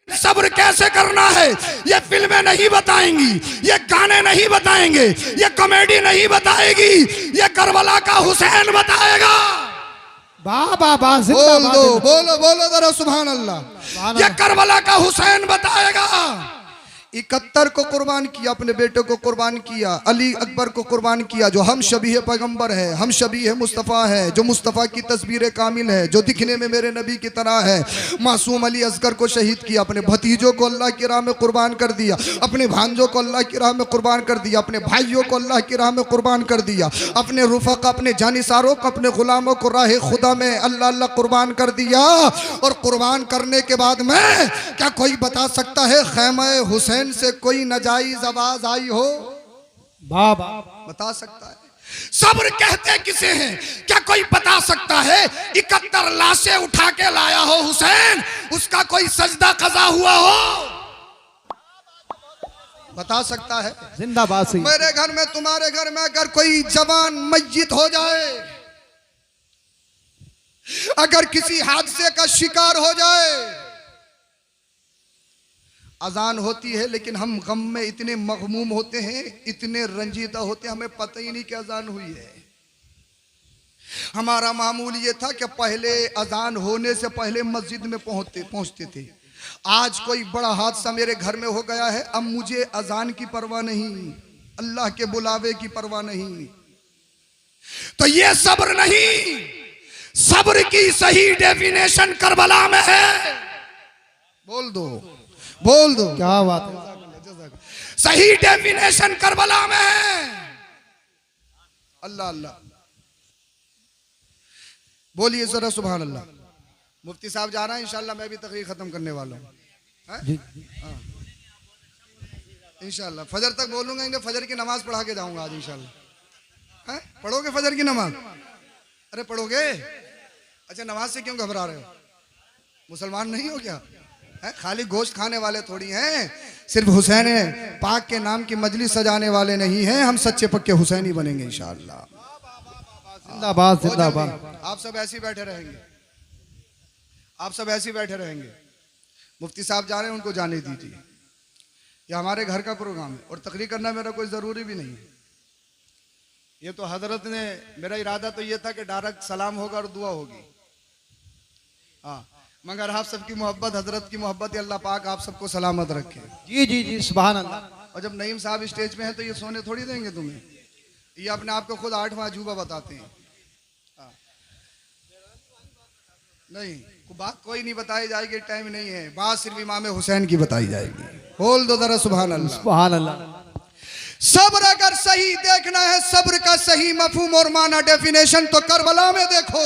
सब्र कैसे करना है ये फिल्में नहीं बताएंगी, ये गाने नहीं बताएंगे, ये कॉमेडी नहीं बताएगी, ये करबला का हुसैन बताएगा। वाह वाह वाह, बोल दो, बोलो बोलो जरा सुभान अल्लाह। ये करबला का हुसैन बताएगा। 71 को कुर्बान किया, अपने बेटे को कुर्बान किया, अली अकबर को कुर्बान किया, जो हम शबीह पैगंबर है, हम शबीह मुस्तफ़ा है, जो मुस्तफ़ा की तस्वीर कामिल है, जो दिखने में मेरे नबी की तरह है। मासूम अली असगर को शहीद किया, अपने भतीजों को अल्लाह की राह में कुर्बान कर दिया, अपने भांजों को अल्लाह की राह में कुर्बान कर दिया, अपने भाइयों को अल्लाह की राह में कुर्बान कर दिया, अपने रुफ़क़ा, अपने जानिसारों को, अपने गुलामों को राह खुदा में अल्लाह अल्लाह कुर्बान कर दिया। और कुर्बान करने के बाद में क्या कोई बता सकता है खैमा हुसैन से कोई नाजायज आवाज आई हो? बाबा बता सकता है? सब्र कहते किसे हैं? क्या कोई बता सकता है? 71 लाशें उठा के लाया हो हुसैन, उसका कोई सजदा कज़ा हुआ हो? बता सकता है? जिंदाबाद से। मेरे घर में, तुम्हारे घर में अगर कोई जवान मय्यत हो जाए, अगर किसी हादसे का शिकार हो जाए, अजान होती है लेकिन हम गम में इतने मगमूम होते हैं, इतने रंजीदा होते हैं, हमें पता ही नहीं कि अजान हुई है। हमारा मामूल ये था कि पहले अजान होने से पहले मस्जिद में पहुंचते थे। आज कोई बड़ा हादसा मेरे घर में हो गया है, अब मुझे अजान की परवाह नहीं, अल्लाह के बुलावे की परवाह नहीं। तो ये सब्र नहीं, सब्र की सही डेफिनेशन करबला में है। बोल दो, बोल दो, क्या बात है। सही डेफिनेशन करबला में है। अल्लाह अल्लाह बोलिए जरा सुभान अल्लाह। मुफ्ती साहब जा रहा है, इंशाल्लाह मैं भी तकरीर खत्म करने वाला हूँ इंशाल्लाह। फजर तक बोलूंगा, इन्हें फजर की नमाज पढ़ा के जाऊंगा आज इंशाल्लाह। पढ़ोगे फजर की नमाज? अरे पढ़ोगे? अच्छा, नमाज से क्यों घबरा रहे हो? मुसलमान नहीं हो क्या? खाली गोश्त खाने वाले थोड़ी हैं, सिर्फ हुसैन पाक के नाम की मजलिस सजाने वाले नहीं हैं। हम सच्चे पक्के हुसैनी बनेंगे इंशाअल्लाह। जिंदाबाद जिंदाबाद। आप सब ऐसे ही बैठे रहेंगे, आप सब ऐसे ही बैठे रहेंगे। मुफ्ती साहब जा रहे हैं, उनको जाने दीजिए। ये हमारे घर का प्रोग्राम है और तकरीर करना मेरा कोई ज़रूरी भी नहीं है। ये तो हजरत ने, मेरा इरादा तो ये था कि डायरेक्ट सलाम होगा और दुआ होगी। हाँ, मगर आप सबकी मोहब्बत, हजरत की मोहब्बत, अल्लाह पाक आप सबको सलामत रखे। जी जी जी, सुभान अल्लाह। और जब नईम साहब स्टेज पे हैं तो ये सोने थोड़ी देंगे तुम्हें, ये अपने आप को खुद 8वां अजूबा बताते हैं। नहीं, बात कोई नहीं बताई जाएगी, टाइम नहीं है, बात सिर्फ इमाम हुसैन की बताई जाएगी। बोल दो जरा सुभान अल्लाह। सुभान अल्लाह। सब्र अगर सही देखना है, सब्र का सही मफहूम और माना डेफिनेशन, तो करबला में देखो।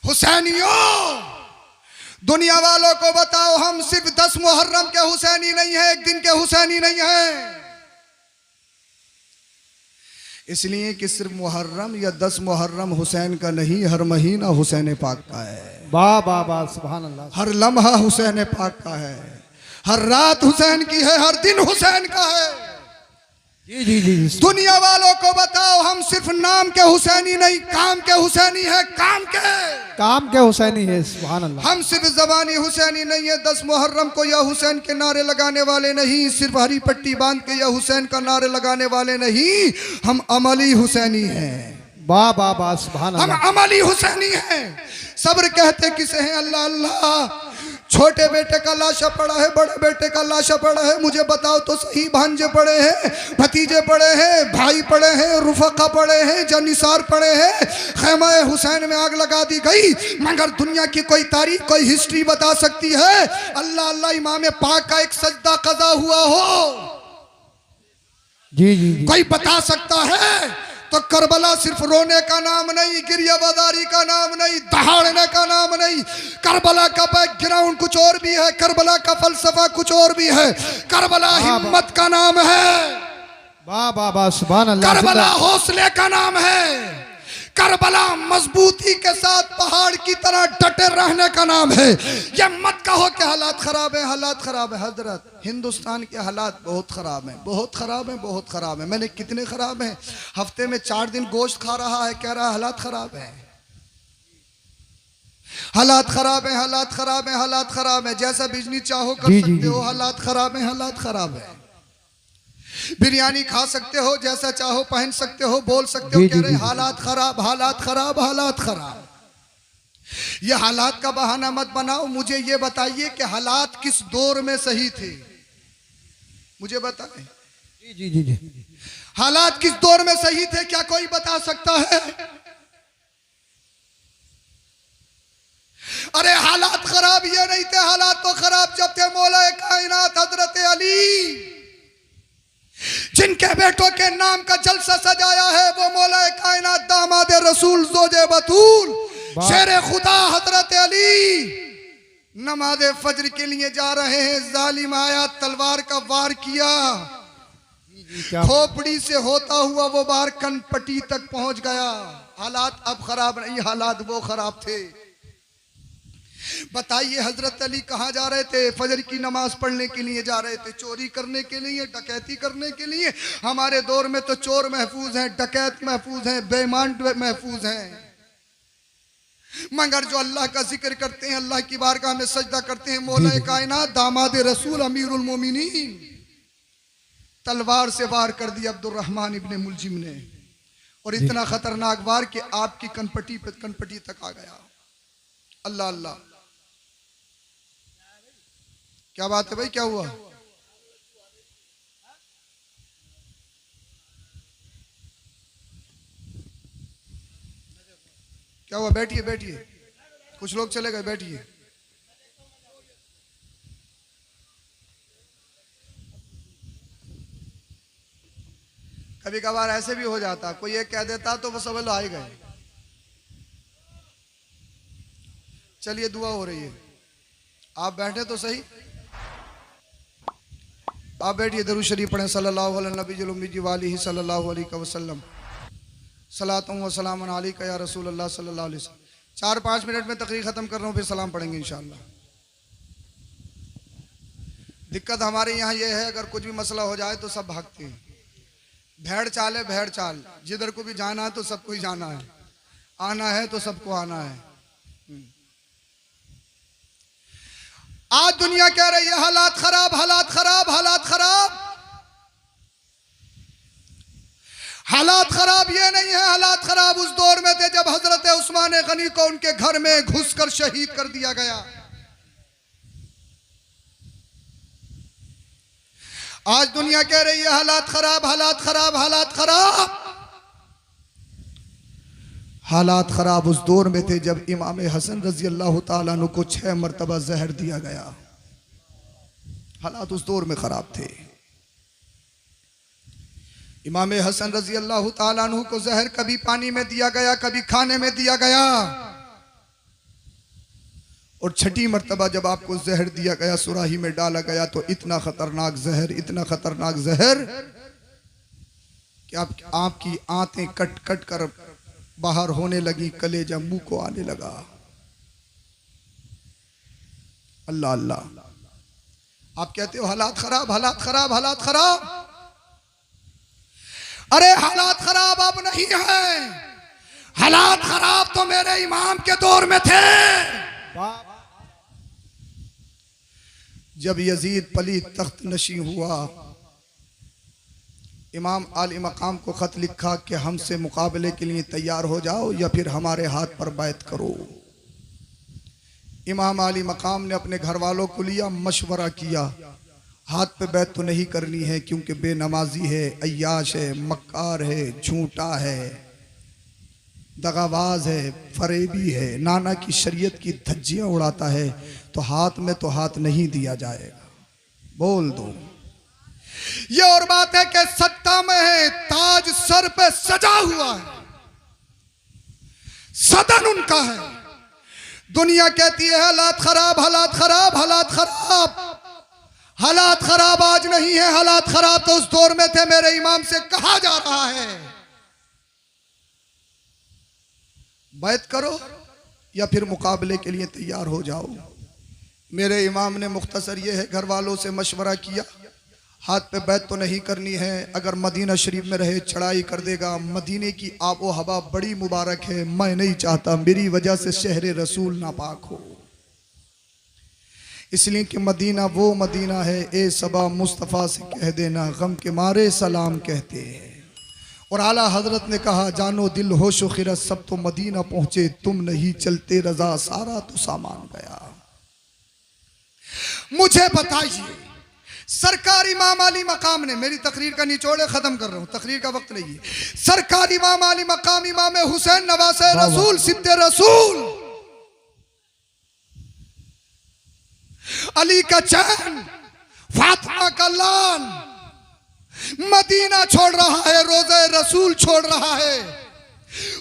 हुसैनियों, दुनिया वालों को बताओ, हम सिर्फ 10 मुहर्रम के हुसैनी नहीं है, एक दिन के हुसैनी नहीं है। इसलिए कि सिर्फ मुहर्रम या 10 मुहर्रम हुसैन का नहीं, हर महीना हुसैन पाक का है। वाह वाह वाह, सुभान अल्लाह। हर लम्हा हुसैन पाक का है, हर रात हुसैन की है, हर दिन हुसैन का है। जी जी जी। दुनिया वालों को बताओ, हम सिर्फ नाम के हुसैनी नहीं, काम के हुसैनी है, काम के हुसैनी है। सुभान अल्लाह। हम सिर्फ जबानी हुसैनी नहीं है, 10 मुहर्रम को या हुसैन के नारे लगाने वाले नहीं, सिर्फ हरी पट्टी बांध के या हुसैन का नारे लगाने वाले नहीं, हम अमली हुसैनी हैं। वाह वाह वाह, सुभान अल्लाह। हम अमली हुसैनी हैं। सब्र कहते किसे हैं? अल्लाह अल्लाह। छोटे बेटे का लाशा पड़ा है, बड़े बेटे का लाशा पड़ा है, मुझे बताओ तो सही। भांजे पड़े हैं, भतीजे पड़े हैं, भाई पड़े हैं, रुफका पड़े हैं, जनिसार पड़े हैं। खैमा हुसैन में आग लगा दी गई, मगर दुनिया की कोई तारीख, कोई हिस्ट्री बता सकती है? अल्लाह अल्लाह, इमाम पाक का एक सजदा कज़ा हुआ हो? जी जी जी। कोई बता सकता है? तो करबला सिर्फ रोने का नाम नहीं, गिरियाबादारी का नाम नहीं, दहाड़ने का नाम नहीं। करबला का बैकग्राउंड कुछ और भी है, करबला का फलसफा कुछ और भी है। करबला हिम्मत का नाम है। वाह वाह वाह, सुभान अल्लाह। करबला हौसले का नाम है। करबला मजबूती के साथ पहाड़ की तरह डटे रहने का नाम है। ये मत कहो कि हालात खराब है, हालात खराब है। हजरत, हिंदुस्तान के हालात बहुत खराब हैं, बहुत खराब हैं, बहुत खराब हैं। मैंने कितने खराब हैं? हफ्ते में 4 दिन गोश्त खा रहा है, कह रहा है हालात खराब है। हालात खराब है, हालात खराब है, हालात खराब है। जैसा बिजनेस चाहो कर जी, जी, सकते जी। हो, हालात खराब है, हालात खराब है। बिरयानी खा सकते हो, जैसा चाहो पहन सकते हो, बोल सकते हो, जी, कह जी, रहे जी। हालात खराब, हालात खराब, हालात खराब। ये हालात का बहाना मत बनाओ। मुझे ये बताइए कि हालात किस दौर में सही थे, मुझे बताएं। जी जी जी जी। हालात किस दौर में सही थे, क्या कोई बता सकता है? अरे हालात खराब ये नहीं थे, हालात तो खराब जब थे मौला कायनात हजरत अली, जिनके बेटों के नाम का जलसा सजाया है, वो मौला कायनात दामाद रसूल ज़ोजे बतूल शेर खुदा हजरत अली नमाज फज्र के लिए जा रहे हैं। जालिम आया, तलवार का वार किया, क्या खोपड़ी से होता हुआ वो बार कनपट्टी तक पहुंच गया। हालात अब खराब नहीं, हालात वो खराब थे। बताइए हजरत अली कहाँ जा रहे थे? फजर की नमाज पढ़ने के लिए जा रहे थे, चोरी करने के लिए, डकैती करने के लिए। हमारे दौर में तो चोर महफूज हैं, डकैत महफूज हैं, बेईमान महफूज हैं, मगर जो अल्लाह का जिक्र करते हैं, अल्लाह की बारगाह में सजदा करते हैं, मौला कायनात दामाद रसूल अमीरुल मोमिनीन, तलवार से वार कर दिया अब्दुर्रहमान इब्ने मुलजिम ने, और इतना खतरनाक वार कि आपकी कनपट्टी तक आ गया। अल्लाह अल्लाह, क्या बात है भाई, क्या हुआ? क्या हुआ? बैठिए बैठिए, कुछ लोग चले गए, बैठिए। कभी कभार ऐसे भी हो जाता, कोई एक कह देता तो वो सब लोग आ ही गए। चलिए दुआ हो रही है, आप बैठे तो सही, आप बैठिए। दरूद शरीफ पढ़ें सल्लल्लाहु अलैहि नबील उम्मी वालिही सल्लल्लाहु अलैहि वसल्लम, सलातुम व सलामुन अलैका या रसूल अल्लाह सल्लल्लाहु अलैहि वसल्लम। 4-5 मिनट में तकरीर ख़त्म कर रहा हूँ, फिर सलाम पढ़ेंगे इंशाअल्लाह। दिक्कत हमारे यहाँ ये है, अगर कुछ भी मसला हो जाए तो सब भागते हैं। भेड़ चाल है, भेड़ चाल, जिधर को भी जाना है तो सबको ही जाना है, आना है तो सबको आना है। आज दुनिया कह रही है हालात खराब, हालात खराब, हालात खराब। हालात खराब ये नहीं है, हालात खराब उस दौर में थे जब हजरत उस्मान गनी को उनके घर में घुसकर शहीद कर दिया गया। आज दुनिया कह रही है हालात खराब, हालात खराब, हालात खराब। हालात खराब उस दौर में थे जब इमाम हसन रजी अल्लाह ताला अन्हु को 6 मरतबा जहर दिया गया। हालात उस दौर में खराब थे। इमाम हसन रजी अल्लाह ताला अन्हु को जहर कभी पानी में दिया गया, कभी खाने में दिया गया, और 6ठी मरतबा जब आपको जहर दिया गया, सुराही में डाला गया, तो इतना खतरनाक जहर, इतना खतरनाक जहर कि आपकी आंतें कट कट कर बाहर होने लगी, कलेजा मुंह को आने लगा। अल्लाह अल्लाह। आप कहते हो हालात खराब, हालात खराब, हालात खराब। अरे हालात खराब अब नहीं है, हालात खराब तो मेरे इमाम के दौर में थे। जब यजीद पली तख्त नशी हुआ, इमाम आली मकाम को खत लिखा कि हमसे मुकाबले के लिए तैयार हो जाओ या फिर हमारे हाथ पर बैत करो। इमाम आली मकाम ने अपने घर वालों को लिया, मशवरा किया, हाथ पे बैत तो नहीं करनी है क्योंकि बेनमाजी है, अय्याश है, मक्कार है, झूठा है, दगाबाज है, फरेबी है, नाना की शरीयत की धज्जियां उड़ाता है, तो हाथ में तो हाथ नहीं दिया जाएगा, बोल दो। ये और बात है कि सत्ता में है, ताज सर पे सजा हुआ है, सदन उनका है। दुनिया कहती है हालात खराब, हालात खराब, हालात खराब। हालात खराब आज नहीं है, हालात खराब तो उस दौर में थे। मेरे इमाम से कहा जा रहा है बैत करो या फिर मुकाबले के लिए तैयार हो जाओ। मेरे इमाम ने मुख्तसर ये है, घर वालों से मशवरा किया, हाथ पे बैत तो नहीं करनी है, अगर मदीना शरीफ में रहे चढ़ाई कर देगा। मदीने की आबो हवा बड़ी मुबारक है, मैं नहीं चाहता मेरी वजह से शहर रसूल नापाक हो। इसलिए कि मदीना वो मदीना है, ए सबा मुस्तफ़ा से कह देना गम के मारे सलाम कहते हैं। और आला हजरत ने कहा जानो दिल होश व खिरत सब तो मदीना पहुंचे, तुम नहीं चलते रजा सारा तो सामान गया। मुझे बताइए सरकारी इमाम अली मकाम ने, मेरी तकरीर का निचोड़ है, खत्म कर रहा हूं, तकरीर का वक्त नहीं है। सरकारी इमाम अली मकाम इमाम हुसैन नवासे रसूल सिद्दे रसूल अली का चैन फातिमा का लाल मदीना छोड़ रहा है, रोज़े रसूल छोड़ रहा है,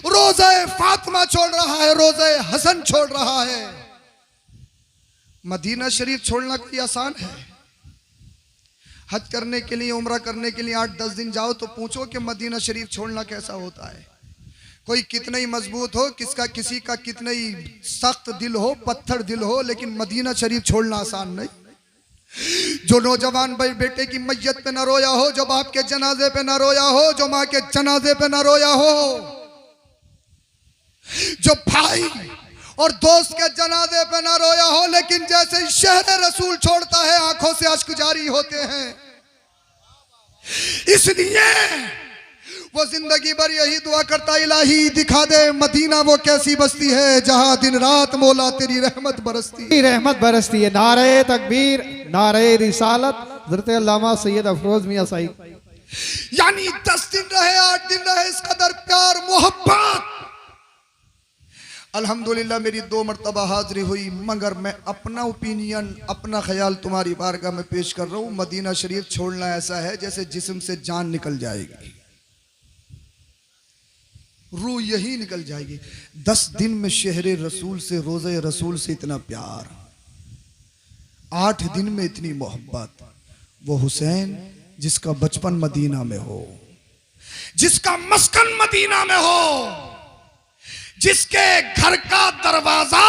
रोज़े फातिमा छोड़ रहा है, रोज़े हसन छोड़ रहा है। मदीना शरीफ छोड़ना कोई आसान है? हज करने के लिए, उम्रा करने के लिए 8-10 दिन जाओ तो पूछो कि मदीना शरीफ छोड़ना कैसा होता है। कोई कितना ही मजबूत हो, किसी का कितना ही सख्त दिल हो, पत्थर दिल हो, लेकिन मदीना शरीफ छोड़ना आसान नहीं। जो नौजवान भाई बेटे की मैयत पे न रोया हो, जो बाप के जनाजे पे न रोया हो, जो माँ के जनाजे पे न रोया हो, जो भाई और दोस्त के जनाजे पे न रोया हो, लेकिन जैसे ही शहर रसूल छोड़ता है आंखों से अश्क जारी होते हैं। इसलिए वो जिंदगी भर यही दुआ करता, इलाही दिखा दे मदीना वो कैसी बस्ती है जहां दिन रात मौला तेरी रहमत बरसती, रहमत बरसती है। नारे तकबीर, नारे रिसालत, हज़रत अल्लामा सैयद अफरोज मियां साहिब। यानी 10 दिन रहे, 8 दिन रहे, इस कदर प्यार मोहब्बत। अल्हम्दुलिल्लाह मेरी 2 मरतबा हाजिरी हुई, मगर मैं अपना ओपिनियन, अपना ख्याल तुम्हारी बारगाह में पेश कर रहा हूँ। मदीना शरीफ छोड़ना ऐसा है जैसे जिस्म से जान निकल जाएगी, रूह यही निकल जाएगी। 10 दिन में शहर रसूल से, रोज़े रसूल से इतना प्यार, 8 दिन में इतनी मोहब्बत। वो हुसैन जिसका बचपन मदीना में हो, जिसका मस्कन मदीना में हो, जिसके घर का दरवाजा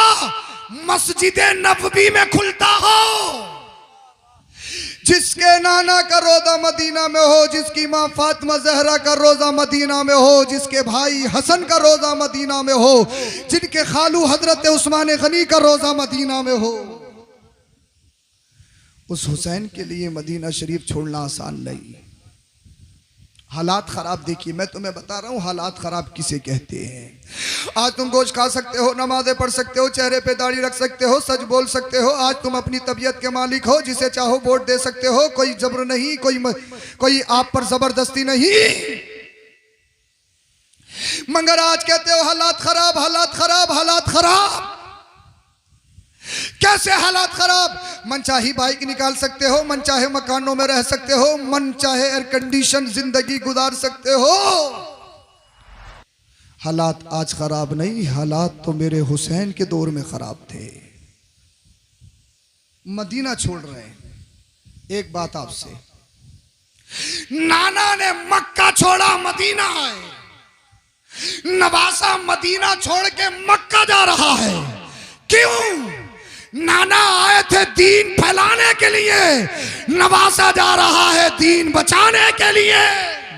मस्जिद नबवी में खुलता हो, जिसके नाना का रोजा मदीना में हो, जिसकी माँ फातिमा जहरा का रोजा मदीना में हो, जिसके भाई हसन का रोजा मदीना में हो, जिनके खालू हजरत उस्मान गनी का रोजा मदीना में हो, उस हुसैन के लिए मदीना शरीफ छोड़ना आसान नहीं। हालात खराब देखिए, मैं तुम्हें बता रहा हूं हालात खराब किसे कहते हैं। आज तुम गोश्त खा सकते हो, नमाजें पढ़ सकते हो, चेहरे पे दाढ़ी रख सकते हो, सच बोल सकते हो, आज तुम अपनी तबीयत के मालिक हो, जिसे चाहो वोट दे सकते हो, कोई जबर नहीं, कोई आप पर जबरदस्ती नहीं। मगर आज कहते हो हालात खराब, हालात खराब, हालात खराब। कैसे हालात खराब? मन चाहे बाइक निकाल सकते हो, मन चाहे मकानों में रह सकते हो, मन चाहे एयर कंडीशन जिंदगी गुजार सकते हो। हालात आज खराब नहीं, हालात तो मेरे हुसैन के दौर में खराब थे। मदीना छोड़ रहे हैं। एक बात आपसे, नाना ने मक्का छोड़ा, मदीना आए। नवासा मदीना छोड़ के मक्का जा रहा है, क्यों? नाना आए थे दीन फैलाने के लिए, नवासा जा रहा है दीन बचाने के लिए।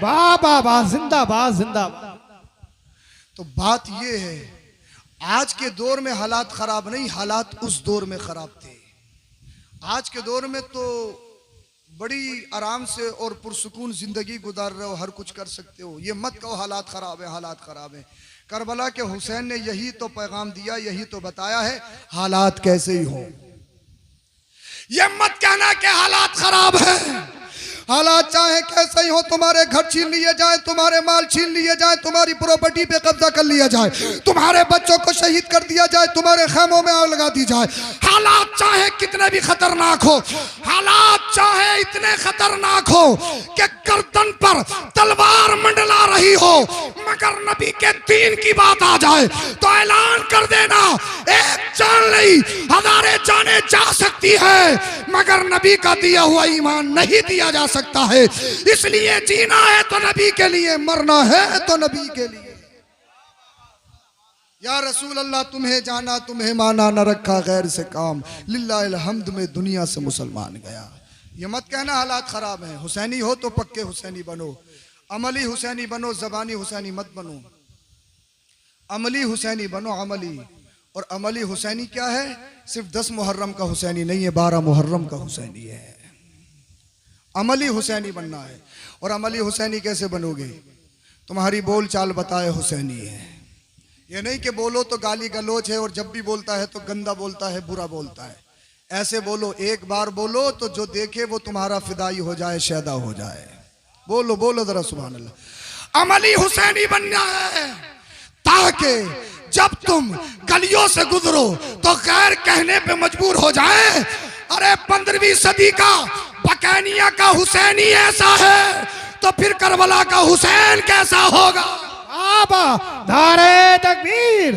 वाह वाह वाह, जिंदाबाद जिंदाबाद। तो बात यह है, आज के दौर में हालात खराब नहीं, हालात उस दौर में खराब थे। आज के दौर में तो बड़ी आराम से और पुरसुकून जिंदगी गुजार रहे हो, हर कुछ कर सकते हो। ये मत कहो हालात खराब है, हालात खराब है। करबला के हुसैन ने यही तो पैगाम दिया, यही तो बताया है, हालात कैसे ही हो। ये मत कहना कि हालात खराब है। हालात चाहे कैसे ही हो, तुम्हारे घर छीन लिए जाए, तुम्हारे माल छीन लिए जाए, तुम्हारी प्रॉपर्टी पे कब्जा कर लिया जाए, तुम्हारे बच्चों को शहीद कर दिया जाए, तुम्हारे खेमों में आग लगा दी जाए, हालात चाहे कितने भी खतरनाक हो, हालात चाहे इतने खतरनाक हो कि गर्दन पर तलवार मंडला रही हो, मगर नबी के दीन की बात आ जाए तो ऐलान कर देना, एक जान नहीं हजारे जाने जा सकती है, मगर नबी का दिया हुआ ईमान नहीं दिया जा सकता है। इसलिए जीना है तो नबी के लिए, मरना है तो नबी के लिए। या रसूल अल्लाह, तुम्हें जाना तुम्हें माना, न रखा गैर से काम, लिल्लाहिल हम्द में दुनिया से मुसलमान गया। ये मत कहना हालात खराब हैं। हुसैनी हो तो पक्के हुसैनी बनो, अमली हुसैनी बनो, जबानी हुसैनी मत बनो। अमली हुसैनी बनो, अमली। और अमली हुसैनी क्या है? सिर्फ 10 मुहर्रम का हुसैनी नहीं है, 12 मुहर्रम का हुसैनी है। अमली हुसैनी बनना है। और अमली हुसैनी कैसे बनोगे? तुम्हारी बोल चाल बताए हुसैनी है। ये नहीं कि बोलो तो गाली गलोच है और जब भी बोलता है तो गंदा बोलता है, बुरा बोलता है। ऐसे बोलो, एक बार बोलो तो जो देखे वो तुम्हारा फिदाई हो जाए, शैदा हो जाए। बोलो बोलो जरा सुभान अल्लाह। अमली हुसैनी बनना है ताकि जब तुम गलियों से गुजरो तो गैर कहने पे मजबूर हो जाए, अरे 15वीं सदी का बकैनिया का हुसैनी ऐसा है तो फिर करबला का हुसैन कैसा होगा? आबा नारे तकबीर,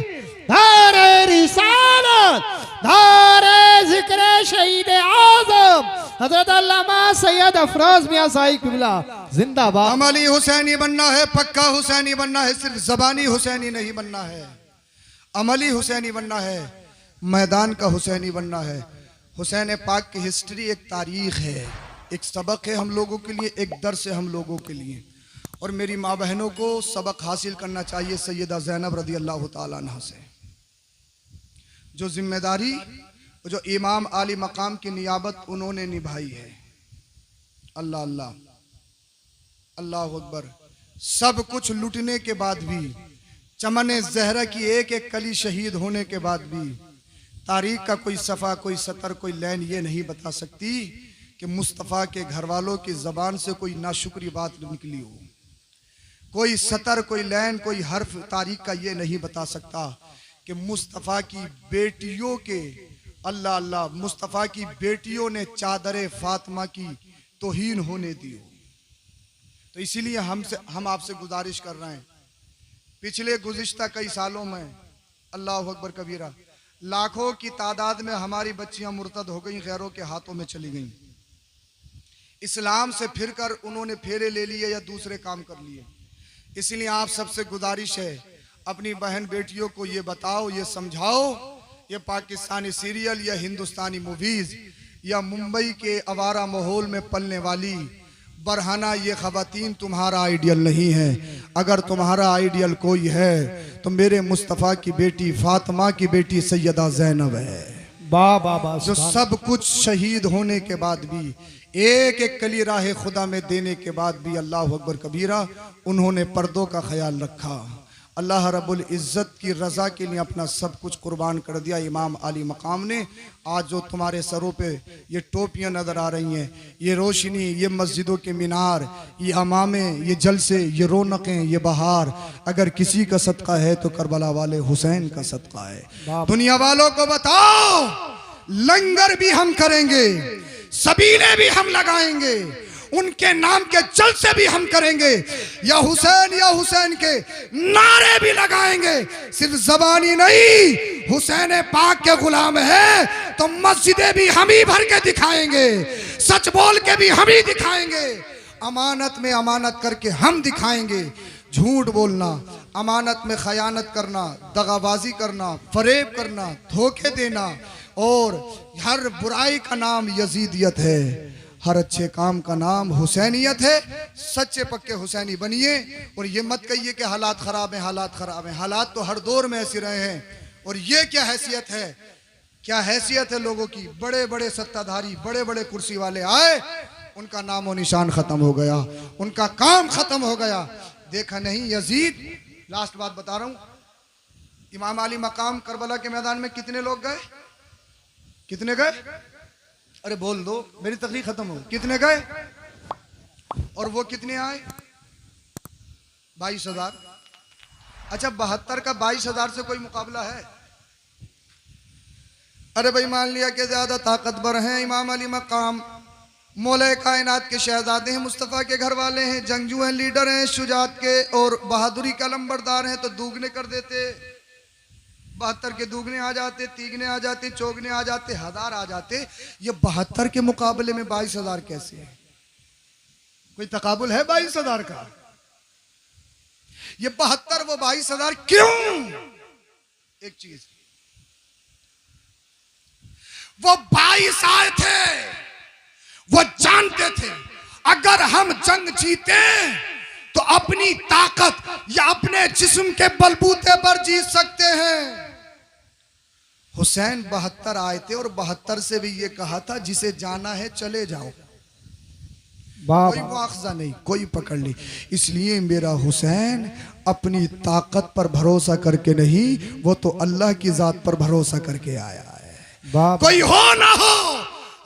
नारे रिसालत, नारे जिक्र शहीद आजम हजरत अल्लामा सैयद अफरोज मियां साहिब किबला जिंदाबाद। अमली हुसैनी बनना है, पक्का हुसैनी बनना है, सिर्फ जबानी हुसैनी नहीं बनना है। अमली हुसैनी बनना है, मैदान का हुसैनी बनना है। हुसैन पाक की हिस्ट्री एक तारीख है, एक सबक है हम लोगों के लिए, एक दर्स है हम लोगों के लिए। और मेरी माँ बहनों को सबक हासिल करना चाहिए सैयदा ज़ैनब रज़ी अल्लाह ताला अन्हा से। जो जिम्मेदारी, जो इमाम आली मकाम की नियाबत उन्होंने निभाई है। अल्लाह अल्लाह अल्लाह अकबर। सब कुछ लुटने के बाद भी, चमन ज़हरा की एक एक कली शहीद होने के बाद भी, तारीख का कोई सफ़ा, कोई सतर, कोई लाइन ये नहीं बता सकती कि मुस्तफ़ा के घर वालों की ज़बान से कोई नाशुक्री बात निकली हो। कोई सतर, कोई लाइन, कोई हर्फ तारीख का ये नहीं बता सकता कि मुस्तफ़ा की बेटियों के, अल्लाह अल्लाह, मुस्तफ़ा की बेटियों ने चादर फातिमा की तौहीन होने दी हो। तो इसीलिए हम आपसे गुजारिश कर रहे हैं, पिछले गुज़िश्ता कई सालों में अल्लाह अकबर कबीरा लाखों की तादाद में हमारी बच्चियां मुर्तद हो गई, गैरों के हाथों में चली गईं। इस्लाम से फिरकर उन्होंने फेरे ले लिए या दूसरे काम कर लिए। इसलिए आप सबसे गुजारिश है, अपनी बहन बेटियों को ये बताओ, ये समझाओ, ये पाकिस्तानी सीरियल या हिंदुस्तानी मूवीज या मुंबई के आवारा माहौल में पलने वाली बरहाना ये खवातीन तुम्हारा आइडियल नहीं है। अगर तुम्हारा आइडियल कोई है तो मेरे मुस्तफ़ा की बेटी फातिमा की बेटी सैयदा ज़ैनब है। बाबा जो सब कुछ शहीद होने के बाद भी, एक एक कली राह खुदा में देने के बाद भी अल्लाह अकबर कबीरा उन्होंने पर्दों का ख्याल रखा। अल्लाह रब्बुल इज़्ज़त की रज़ा के लिए अपना सब कुछ कुर्बान कर दिया इमाम आली मकाम ने। आज जो तुम्हारे सरों पे ये टोपियाँ नज़र आ रही हैं, ये रोशनी, ये मस्जिदों के मीनार, ये अमामे, ये जलसे, ये रौनकें, ये बहार, अगर किसी का सदका है तो करबला वाले हुसैन का सदका है। दुनिया वालों को बताओ, लंगर भी हम करेंगे, सबीले भी हम लगाएंगे, उनके नाम के जलसे भी हम करेंगे, या हुसैन के नारे भी लगाएंगे। सिर्फ जबानी नहीं, हुसैन पाक के गुलाम है तो मस्जिदें भी हम ही भर के दिखाएंगे, सच बोल के भी हम ही दिखाएंगे, अमानत में अमानत करके हम दिखाएंगे। झूठ बोलना, अमानत में खयानत करना, दगाबाजी करना, फरेब करना, धोखे देना और हर बुराई का नाम यजीदियत है, हर अच्छे काम का नाम हुसैनियत है। सच्चे पक्के हुसैनी बनिए और ये मत कहिए कि हालात खराब हैं, हालात खराब हैं। हालात तो हर दौर में ऐसे रहे हैं। और ये क्या हैसियत है, क्या हैसियत है लोगों की। बड़े बड़े सत्ताधारी, बड़े बड़े कुर्सी वाले आए, उनका नामो निशान खत्म हो गया, उनका काम खत्म हो गया। देखा नहीं यजीद, लास्ट बात बता रहा हूं, इमाम अली मकाम करबला के मैदान में कितने लोग गए? कितने गए? अरे बोल दो, मेरी तकरीर खत्म हो। कितने गए और वो कितने आए? 22,000। अच्छा, 72 का 22,000 से कोई मुकाबला है? अरे भाई मान लिया कि ज्यादा ताकतवर हैं इमाम अली मकाम, मौला कायनात के शहजादे हैं, मुस्तफ़ा के घर वाले हैं, जंगजू हैं, लीडर हैं, शुजात के और बहादुरी का लंबरदार हैं, तो दुगने कर देते। 72 के दुगने आ जाते, तीगने आ जाते, चौगने आ जाते, 1000 आ जाते। ये 72 के मुकाबले में 22,000 कैसे है? कोई तकाबुल है 22,000 का? ये 72 वो 22,000 क्यों? एक चीज, वो 22 आए थे, वो जंग जीते तो अपनी ताकत या अपने जिस्म के बलबूते पर जीत सकते हैं। हुसैन 72 आए थे और 72 से भी ये कहा था जिसे जाना है चले जाओ, कोई मुआखजा नहीं, कोई पकड़ नहीं। इसलिए मेरा हुसैन अपनी ताकत पर भरोसा करके नहीं, वो तो अल्लाह की जात पर भरोसा करके आया है। कोई हो ना हो,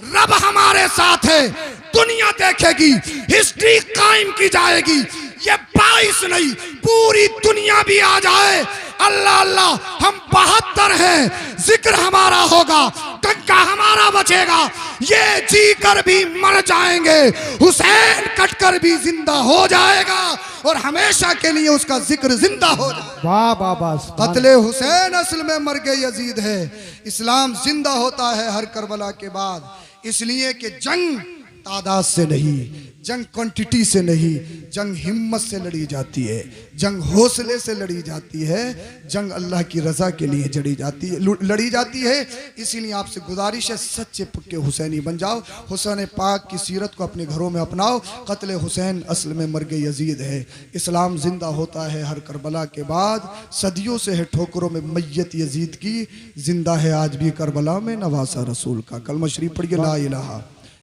रब हमारे साथ है। दुनिया देखेगी, हिस्ट्री कायम की जाएगी। ये 22 नहीं, पूरी दुनिया भी आ जाए, अल्लाह अल्लाह हम 72 हैं, जिक्र हमारा होगा, टक्का हमारा बचेगा। ये जी कर भी मर जाएंगे, हुसैन कटकर भी जिंदा हो जाएगा और हमेशा के लिए उसका जिक्र जिंदा हो जाएगा। वाह वाह वाह। कत्ले हुसैन असल में मर्गे यजीद है। इस्लाम जिंदा होता है हर करबला के बाद, इसलिए कि जंग तादाद से नहीं, जंग क्वांटिटी से नहीं, जंग हिम्मत से लड़ी जाती है, जंग हौसले से लड़ी जाती है, जंग अल्लाह की रजा के लिए लड़ी जाती है। इसीलिए आपसे गुजारिश है, सच्चे पक्के हुसैनी बन जाओ, हुसैन पाक की सीरत को अपने घरों में अपनाओ। कत्ल हुसैन असल में मर्गे यजीद है। इस्लाम जिंदा होता है हर करबला के बाद, सदियों से है ठोकरों में मैयत यजीद की, जिंदा है आज भी करबला में नवासा रसूल का। कलमा शरीफ पढ़िए, ला इलाहा